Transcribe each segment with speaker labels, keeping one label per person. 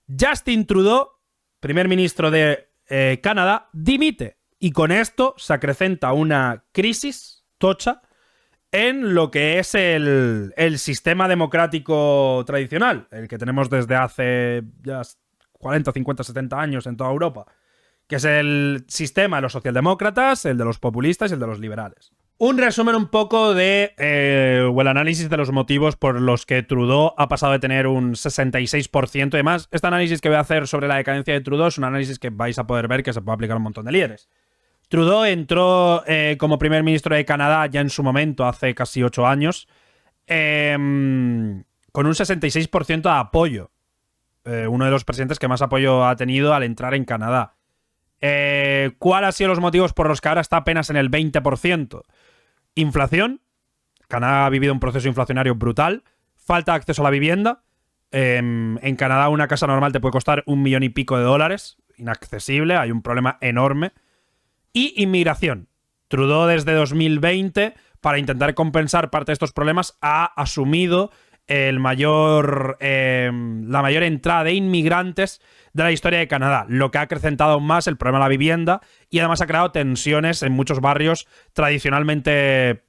Speaker 1: Justin Trudeau, primer ministro de Canadá, dimite. Y con esto se acrecenta una crisis tocha en lo que es el sistema democrático tradicional, el que tenemos desde hace ya 40, 50, 70 años en toda Europa, que es el sistema de los socialdemócratas, el de los populistas y el de los liberales. Un resumen un poco de o el análisis de los motivos por los que Trudeau ha pasado de tener un 66% y demás. Este análisis que voy a hacer sobre la decadencia de Trudeau es un análisis que vais a poder ver que se puede aplicar a un montón de líderes. Trudeau entró como primer ministro de Canadá ya en su momento, hace casi 8 años, con un 66% de apoyo. Uno de los presidentes que más apoyo ha tenido al entrar en Canadá. ¿Cuáles han sido los motivos por los que ahora está apenas en el 20%? Inflación. Canadá ha vivido un proceso inflacionario brutal. Falta de acceso a la vivienda. En Canadá una casa normal te puede costar $1 millón y pico. Inaccesible. Hay un problema enorme. Y inmigración. Trudeau desde 2020, para intentar compensar parte de estos problemas, ha asumido la mayor entrada de inmigrantes de la historia de Canadá, lo que ha acrecentado aún más el problema de la vivienda y además ha creado tensiones en muchos barrios tradicionalmente,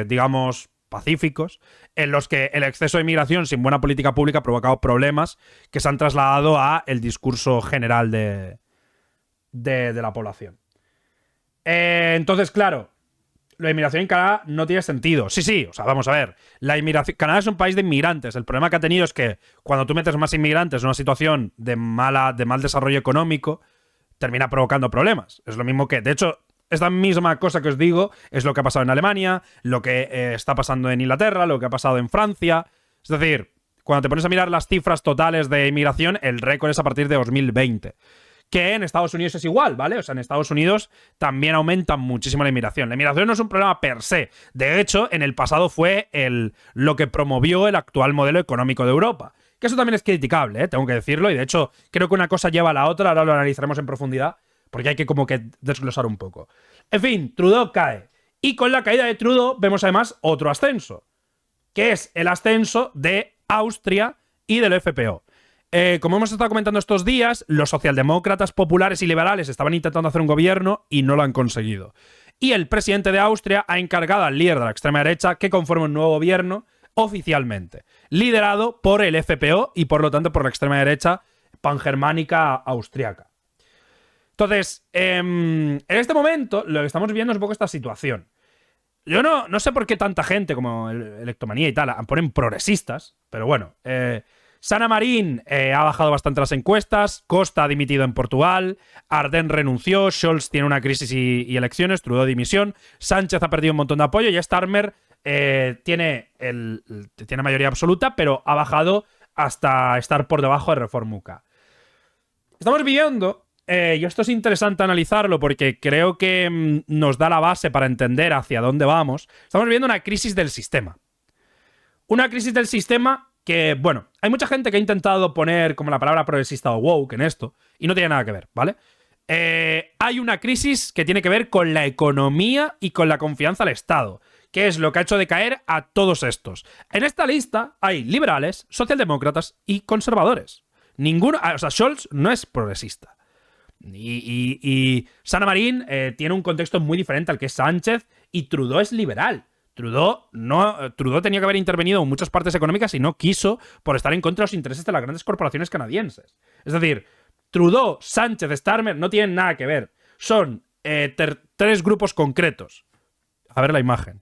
Speaker 1: digamos, pacíficos, en los que el exceso de inmigración sin buena política pública ha provocado problemas que se han trasladado a el discurso general de la población. Entonces, claro, la inmigración en Canadá no tiene sentido. Sí, o sea, vamos a ver. La inmigración, Canadá es un país de inmigrantes. El problema que ha tenido es que cuando tú metes más inmigrantes en una situación de mal desarrollo económico, termina provocando problemas. Es lo mismo que, de hecho, esta misma cosa que os digo es lo que ha pasado en Alemania, lo que está pasando en Inglaterra, lo que ha pasado en Francia. Es decir, cuando te pones a mirar las cifras totales de inmigración, el récord es a partir de 2020. Que en Estados Unidos es igual, ¿vale? O sea, en Estados Unidos también aumenta muchísimo la inmigración. La inmigración no es un problema per se. De hecho, en el pasado fue lo que promovió el actual modelo económico de Europa. Que eso también es criticable, tengo que decirlo. Y de hecho, creo que una cosa lleva a la otra. Ahora lo analizaremos en profundidad. Porque hay que como que desglosar un poco. En fin, Trudeau cae. Y con la caída de Trudeau vemos además otro ascenso. Que es el ascenso de Austria y del FPÖ. Como hemos estado comentando estos días, los socialdemócratas populares y liberales estaban intentando hacer un gobierno y no lo han conseguido. Y el presidente de Austria ha encargado al líder de la extrema derecha que conforme un nuevo gobierno oficialmente, liderado por el FPÖ y por lo tanto por la extrema derecha pangermánica austriaca. Entonces, en este momento lo que estamos viendo es un poco esta situación. Yo no sé por qué tanta gente como Electomanía y tal ponen progresistas, pero bueno... Sanna Marin ha bajado bastante las encuestas, Costa ha dimitido en Portugal, Ardern renunció, Scholz tiene una crisis y elecciones, Trudeau dimisión, Sánchez ha perdido un montón de apoyo y Starmer tiene mayoría absoluta, pero ha bajado hasta estar por debajo de Reform UK. Estamos viviendo, y esto es interesante analizarlo porque creo que nos da la base para entender hacia dónde vamos, estamos viviendo una crisis del sistema. Una crisis del sistema que, bueno, hay mucha gente que ha intentado poner como la palabra progresista o woke en esto y no tiene nada que ver, ¿vale? Hay una crisis que tiene que ver con la economía y con la confianza al Estado, que es lo que ha hecho decaer a todos estos. En esta lista hay liberales, socialdemócratas y conservadores. Ninguno, o sea, Scholz no es progresista. Y Sanna Marin tiene un contexto muy diferente al que es Sánchez y Trudeau es liberal. Trudeau tenía que haber intervenido en muchas partes económicas y no quiso por estar en contra de los intereses de las grandes corporaciones canadienses. Es decir, Trudeau, Sánchez, Starmer no tienen nada que ver. Son tres grupos concretos. A ver la imagen.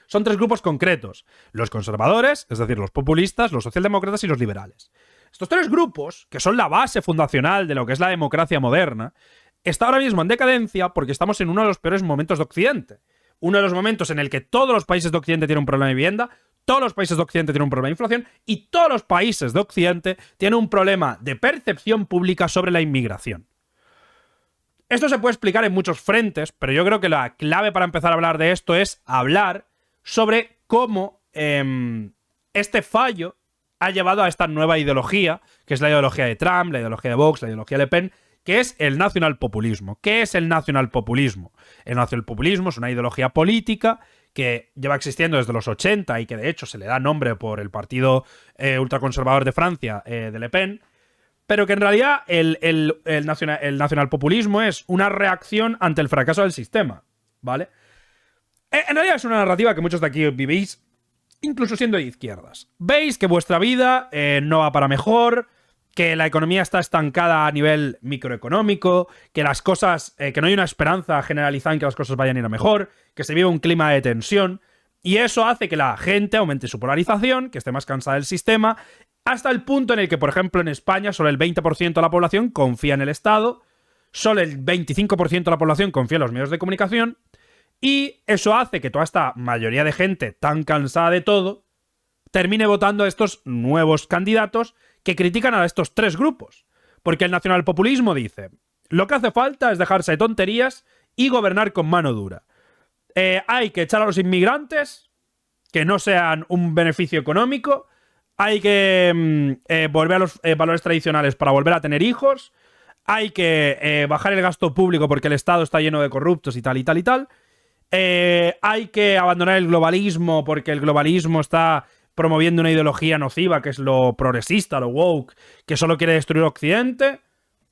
Speaker 1: Son tres grupos concretos. Los conservadores, es decir, los populistas, los socialdemócratas y los liberales. Estos tres grupos, que son la base fundacional de lo que es la democracia moderna, está ahora mismo en decadencia porque estamos en uno de los peores momentos de Occidente. Uno de los momentos en el que todos los países de Occidente tienen un problema de vivienda, todos los países de Occidente tienen un problema de inflación y todos los países de Occidente tienen un problema de percepción pública sobre la inmigración. Esto se puede explicar en muchos frentes, pero yo creo que la clave para empezar a hablar de esto es hablar sobre cómo este fallo ha llevado a esta nueva ideología, que es la ideología de Trump, la ideología de Vox, la ideología de Le Pen, que es el nacionalpopulismo. ¿Qué es el nacionalpopulismo? El nacionalpopulismo es una ideología política que lleva existiendo desde los 80 y que de hecho se le da nombre por el partido ultraconservador de Francia, de Le Pen, pero que en realidad el nacionalpopulismo es una reacción ante el fracaso del sistema, ¿vale? En realidad es una narrativa que muchos de aquí vivís, incluso siendo de izquierdas. Veis que vuestra vida no va para mejor, que la economía está estancada a nivel microeconómico, que las cosas, que no hay una esperanza generalizada en que las cosas vayan a ir a mejor, que se vive un clima de tensión, y eso hace que la gente aumente su polarización, que esté más cansada del sistema, hasta el punto en el que, por ejemplo, en España solo el 20% de la población confía en el Estado, solo el 25% de la población confía en los medios de comunicación, y eso hace que toda esta mayoría de gente tan cansada de todo termine votando a estos nuevos candidatos que critican a estos tres grupos. Porque el nacionalpopulismo dice, lo que hace falta es dejarse de tonterías y gobernar con mano dura. Hay que echar a los inmigrantes, que no sean un beneficio económico, hay que volver a los valores tradicionales para volver a tener hijos, hay que bajar el gasto público porque el Estado está lleno de corruptos y tal y tal y tal, hay que abandonar el globalismo porque el globalismo está promoviendo una ideología nociva que es lo progresista, lo woke, que solo quiere destruir Occidente,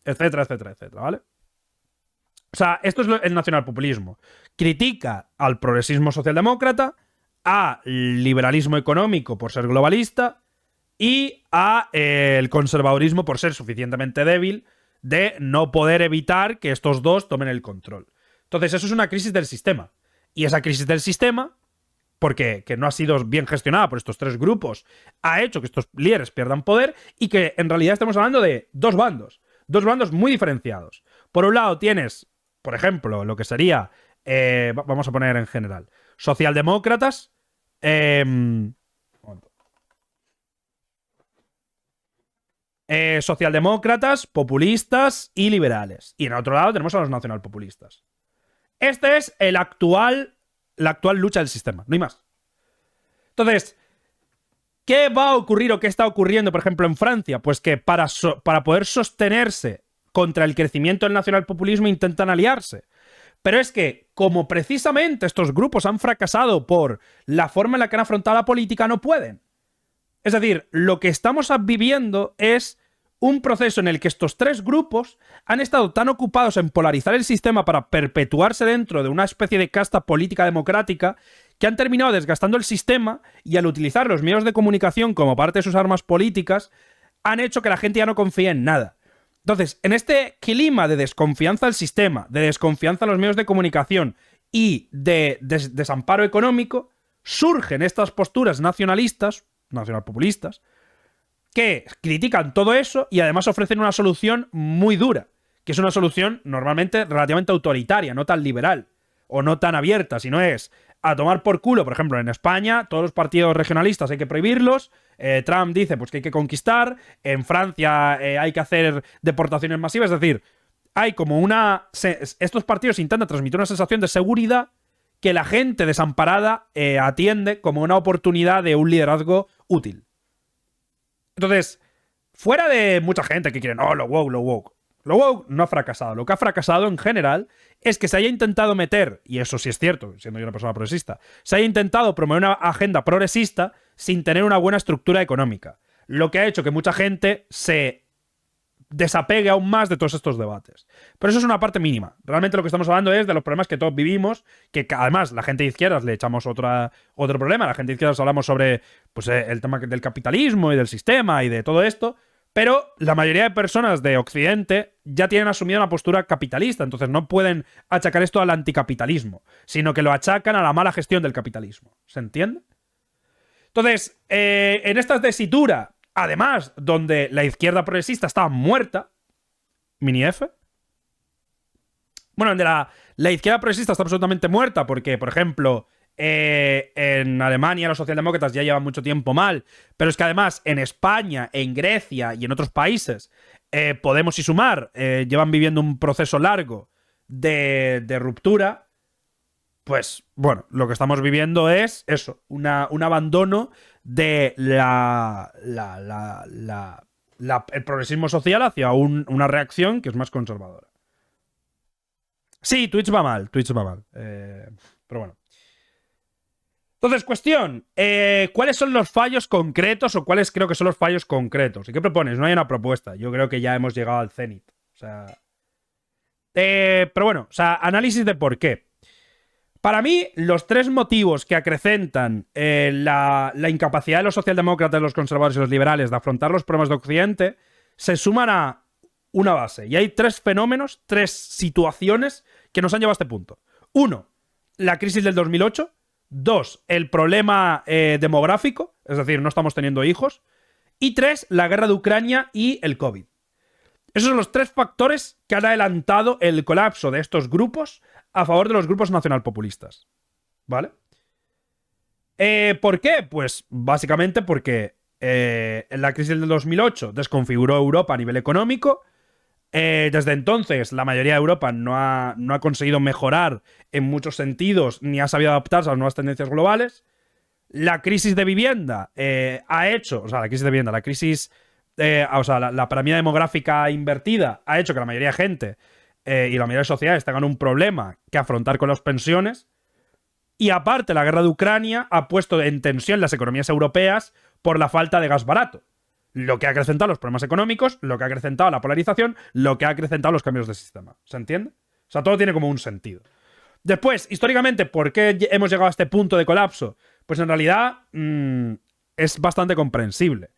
Speaker 1: etcétera, etcétera, etcétera, ¿vale? O sea, esto es el nacionalpopulismo. Critica al progresismo socialdemócrata, al liberalismo económico por ser globalista y al conservadurismo por ser suficientemente débil de no poder evitar que estos dos tomen el control. Entonces, eso es una crisis del sistema. Y esa crisis del sistema, porque que no ha sido bien gestionada por estos tres grupos, ha hecho que estos líderes pierdan poder y que en realidad estamos hablando de dos bandos muy diferenciados. Por un lado tienes, por ejemplo, lo que sería, vamos a poner en general, socialdemócratas, socialdemócratas, populistas y liberales. Y en otro lado tenemos a los nacionalpopulistas. Este es la actual lucha del sistema, no hay más. Entonces, ¿qué va a ocurrir o qué está ocurriendo, por ejemplo, en Francia? Pues que para poder sostenerse contra el crecimiento del nacionalpopulismo intentan aliarse. Pero es que, como precisamente estos grupos han fracasado por la forma en la que han afrontado la política, no pueden. Es decir, lo que estamos viviendo es un proceso en el que estos tres grupos han estado tan ocupados en polarizar el sistema para perpetuarse dentro de una especie de casta política democrática que han terminado desgastando el sistema y al utilizar los medios de comunicación como parte de sus armas políticas han hecho que la gente ya no confíe en nada. Entonces, en este clima de desconfianza al sistema, de desconfianza en los medios de comunicación y de desamparo económico, surgen estas posturas nacionalistas, nacionalpopulistas, que critican todo eso y además ofrecen una solución muy dura, que es una solución normalmente relativamente autoritaria, no tan liberal o no tan abierta, sino es a tomar por culo. Por ejemplo, en España todos los partidos regionalistas hay que prohibirlos, Trump dice pues que hay que conquistar, en Francia hay que hacer deportaciones masivas, es decir, hay como estos partidos intentan transmitir una sensación de seguridad que la gente desamparada atiende como una oportunidad de un liderazgo útil. Entonces, fuera de mucha gente que quiere, no, lo woke no ha fracasado. Lo que ha fracasado en general es que se haya intentado meter, y eso sí es cierto, siendo yo una persona progresista, se haya intentado promover una agenda progresista sin tener una buena estructura económica. Lo que ha hecho que mucha gente se desapegue aún más de todos estos debates. Pero eso es una parte mínima. Realmente lo que estamos hablando es de los problemas que todos vivimos, que además la gente de izquierdas le echamos otro problema. La gente de izquierdas hablamos sobre pues, el tema del capitalismo y del sistema y de todo esto, pero la mayoría de personas de Occidente ya tienen asumida una postura capitalista, entonces no pueden achacar esto al anticapitalismo, sino que lo achacan a la mala gestión del capitalismo. ¿Se entiende? Entonces, en esta tesitura, además, donde la izquierda progresista estaba muerta, mini F. Bueno, donde la izquierda progresista está absolutamente muerta porque, por ejemplo, en Alemania los socialdemócratas ya llevan mucho tiempo mal, pero es que además en España, en Grecia y en otros países, Podemos y Sumar llevan viviendo un proceso largo de ruptura. Pues, bueno, lo que estamos viviendo es eso, un abandono de el progresismo social hacia una reacción que es más conservadora. Sí, Twitch va mal. Pero bueno. Entonces, cuestión, ¿cuáles son los fallos concretos o cuáles creo que son los fallos concretos? ¿Y qué propones? No hay una propuesta. Yo creo que ya hemos llegado al cenit. O sea... pero bueno, o sea, análisis de por qué. Para mí, los tres motivos que acrecentan la incapacidad de los socialdemócratas, los conservadores y los liberales de afrontar los problemas de Occidente se suman a una base. Y hay tres fenómenos, tres situaciones que nos han llevado a este punto. Uno, la crisis del 2008. Dos, el problema demográfico, es decir, no estamos teniendo hijos. Y tres, la guerra de Ucrania y el COVID. Esos son los tres factores que han adelantado el colapso de estos grupos a favor de los grupos nacionalpopulistas. ¿Vale? ¿Por qué? Pues básicamente porque la crisis del 2008 desconfiguró Europa a nivel económico. Desde entonces, la mayoría de Europa no ha conseguido mejorar en muchos sentidos ni ha sabido adaptarse a las nuevas tendencias globales. La crisis de vivienda ha hecho, o sea, la crisis de vivienda, la crisis, o sea, la pirámide demográfica invertida ha hecho que la mayoría de gente y la mayoría de sociedades tengan un problema que afrontar con las pensiones. Y aparte, la guerra de Ucrania ha puesto en tensión las economías europeas por la falta de gas barato. Lo que ha acrecentado los problemas económicos, lo que ha acrecentado la polarización, lo que ha acrecentado los cambios de sistema. ¿Se entiende? O sea, todo tiene como un sentido. Después, históricamente, ¿por qué hemos llegado a este punto de colapso? Pues en realidad es bastante comprensible.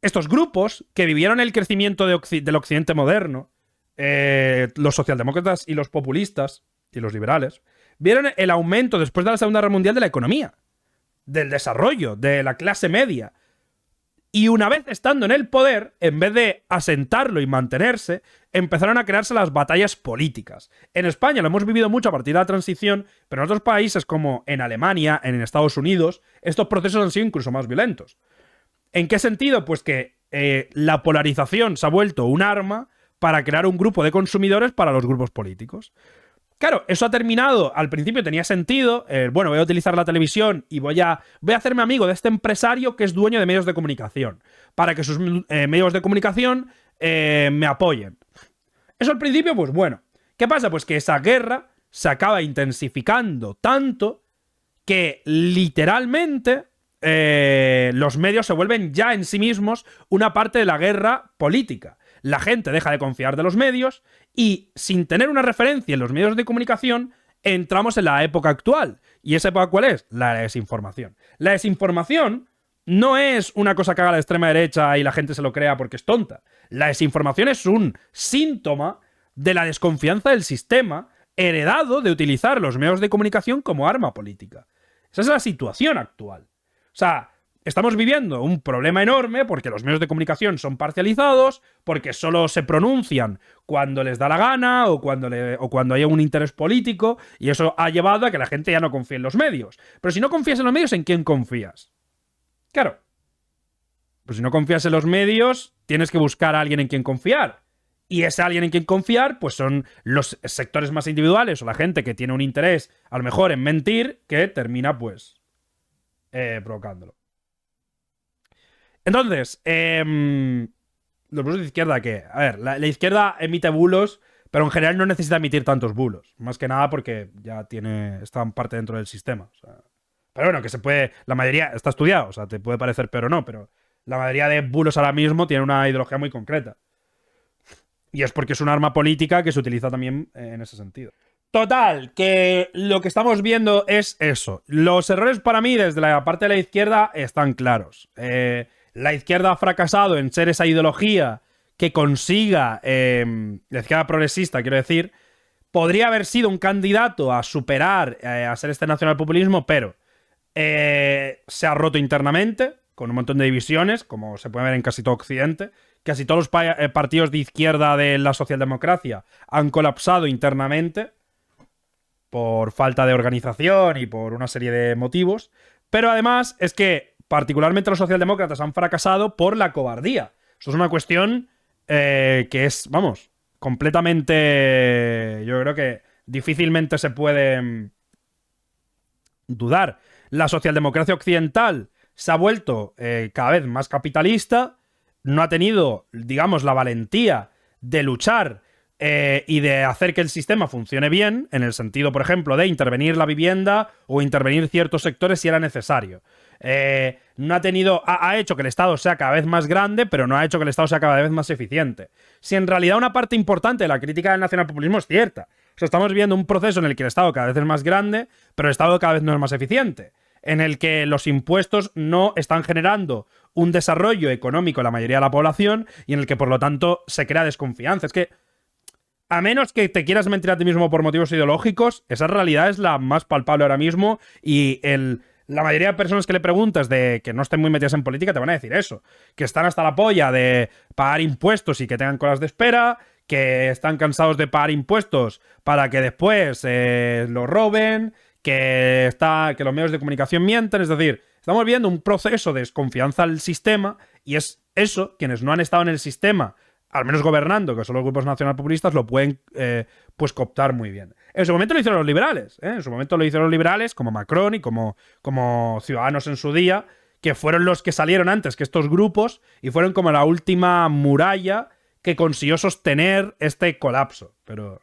Speaker 1: Estos grupos que vivieron el crecimiento del occidente moderno, los socialdemócratas y los populistas y los liberales, vieron el aumento después de la Segunda Guerra Mundial de la economía, del desarrollo, de la clase media. Y una vez estando en el poder, en vez de asentarlo y mantenerse, empezaron a crearse las batallas políticas. En España lo hemos vivido mucho a partir de la transición, pero en otros países como en Alemania, en Estados Unidos, estos procesos han sido incluso más violentos. ¿En qué sentido? Pues que la polarización se ha vuelto un arma para crear un grupo de consumidores para los grupos políticos. Claro, eso ha terminado, al principio tenía sentido, bueno, voy a utilizar la televisión y voy a hacerme amigo de este empresario que es dueño de medios de comunicación, para que sus medios de comunicación me apoyen. Eso al principio, pues bueno. ¿Qué pasa? Pues que esa guerra se acaba intensificando tanto que literalmente los medios se vuelven ya en sí mismos una parte de la guerra política. La gente deja de confiar de los medios y, sin tener una referencia en los medios de comunicación, entramos en la época actual. ¿Y esa época cuál es? La desinformación. La desinformación no es una cosa que haga la extrema derecha y la gente se lo crea porque es tonta. La desinformación es un síntoma de la desconfianza del sistema heredado de utilizar los medios de comunicación como arma política. Esa es la situación actual. O sea, estamos viviendo un problema enorme porque los medios de comunicación son parcializados, porque solo se pronuncian cuando les da la gana o cuando hay un interés político, y eso ha llevado a que la gente ya no confíe en los medios. Pero si no confías en los medios, ¿en quién confías? Claro. Pues si no confías en los medios, tienes que buscar a alguien en quien confiar. Y ese alguien en quien confiar, pues son los sectores más individuales o la gente que tiene un interés, a lo mejor, en mentir, que termina, pues, provocándolo. Entonces, los bulos de izquierda, ¿qué? A ver, la izquierda emite bulos, pero en general no necesita emitir tantos bulos. Más que nada porque ya está en parte dentro del sistema. O sea, pero bueno, que se puede... La mayoría está estudiado, o sea, te puede parecer pero no, pero la mayoría de bulos ahora mismo tiene una ideología muy concreta. Y es porque es un arma política que se utiliza también en ese sentido. Total, que lo que estamos viendo es eso. Los errores para mí desde la parte de la izquierda están claros. La izquierda ha fracasado en ser esa ideología que consiga, la izquierda progresista, quiero decir, podría haber sido un candidato a superar, a ser este nacionalpopulismo, pero se ha roto internamente, con un montón de divisiones, como se puede ver en casi todo Occidente. Casi todos los partidos de izquierda de la socialdemocracia han colapsado internamente por falta de organización y por una serie de motivos. Pero además es que particularmente los socialdemócratas han fracasado por la cobardía. Eso es una cuestión que es, vamos, completamente... Yo creo que difícilmente se puede dudar. La socialdemocracia occidental se ha vuelto cada vez más capitalista, no ha tenido, digamos, la valentía de luchar y de hacer que el sistema funcione bien, en el sentido, por ejemplo, de intervenir la vivienda o intervenir ciertos sectores si era necesario. No ha tenido. Ha hecho que el Estado sea cada vez más grande, pero no ha hecho que el Estado sea cada vez más eficiente. Si en realidad una parte importante de la crítica del nacionalpopulismo es cierta. O sea, estamos viendo un proceso en el que el Estado cada vez es más grande, pero el Estado cada vez no es más eficiente. En el que los impuestos no están generando un desarrollo económico en la mayoría de la población y en el que, por lo tanto, se crea desconfianza. Es que, a menos que te quieras mentir a ti mismo por motivos ideológicos, esa realidad es la más palpable ahora mismo y la mayoría de personas que le preguntas de que no estén muy metidas en política te van a decir eso. Que están hasta la polla de pagar impuestos y que tengan colas de espera, que están cansados de pagar impuestos para que después lo roben, que los medios de comunicación mienten. Es decir, estamos viendo un proceso de desconfianza al sistema y es eso, quienes no han estado en el sistema, al menos gobernando, que son los grupos nacionalpopulistas, lo pueden pues cooptar muy bien. En su momento lo hicieron los liberales, ¿eh? En su momento lo hicieron los liberales, como Macron y como Ciudadanos en su día, que fueron los que salieron antes que estos grupos y fueron como la última muralla que consiguió sostener este colapso. Pero